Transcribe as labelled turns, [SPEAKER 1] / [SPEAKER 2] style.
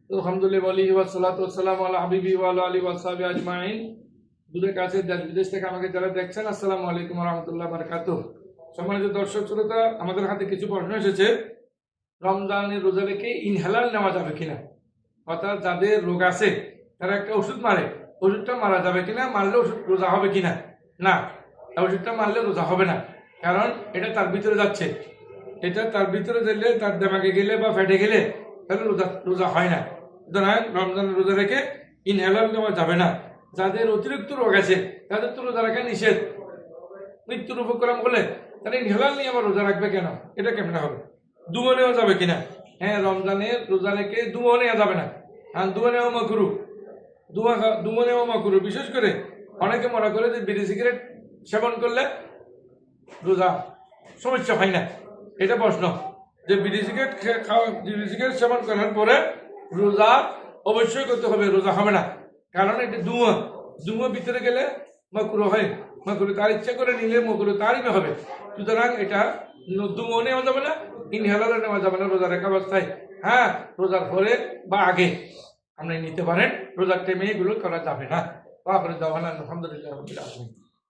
[SPEAKER 1] আলহামদুলিল্লাহ ওয়াসসালাতু ওয়াসসালামু আলা হাবিবি ওয়া আলা আলিহি ওয়া সাহবিহি আজমাইন। দূরে কাছে দেশ বিদেশ থেকে আমাকে যারা দেখছেন, আসসালামু আলাইকুম ওয়া রাহমাতুল্লাহি ওয়া বারাকাতুহু। সম্মানিত দর্শক শ্রোতা, আমাদের হাতে কিছু প্রশ্ন এসেছে। রমজানের রোজা রেখে ইনহেলার নেওয়া যাবে কিনা, অর্থাৎ যাদের রোগ আছে তারা একটা ওষুধ মারে, ওষুধটা মারা যাবে কিনা, মারলে ওষুধ রোজা হবে কিনা? না, ওষুধটা মারলে রোজা হবে না, কারণ এটা তার ভিতরে যাচ্ছে। এটা তার ভিতরে গেলে, তার দেমাগে গেলে বা ফেটে গেলে তাহলে রোজা হয় না। সুতরাং রমজানের রোজা রেখে ইনহেলার নেওয়া যাবে না। যাদের অতিরিক্ত রোগ আছে তাদের তো রোজা রাখা নিষেধ। মৃত্যুর উপক্রম হলে তারা ইনহেলার নিয়ে আবার রোজা রাখবে কেন? এটা কেমন হবে? দুমো নেওয়া যাবে কিনা? হ্যাঁ, রমজানের রোজা রেখে দুমো নেওয়া যাবে না, কারণ দুমো নেওয়া মাকরুহ। দুমো নেওয়া মাকরুহ। বিশেষ করে অনেকে মনে করে যে বিড়ি সিগারেট সেবন করলে রোজা সমস্যা হয় না। এটা প্রশ্ন যে বিড়ি সিগারেট সেবন করার পরে রোজা অবশ্যই করতে হবে, রোজা হবে না, কারণ এটা ধুঁয়া ভিতরে গেলে মাকরুহ হয়। মাকরুহ তার ইচ্ছা করে নিলে মাকরুহ তারই হবে। সুতরাং এটা ধুঁয়া নেওয়া যাবে না, ইনহেলার নেওয়া যাবে না রোজা রাখা অবস্থায়। হ্যাঁ, রোজার পরে বা আগে আপনি নিতে পারেন, রোজার টাইমে এগুলো করা যাবে না। আলহামদুলিল্লাহ।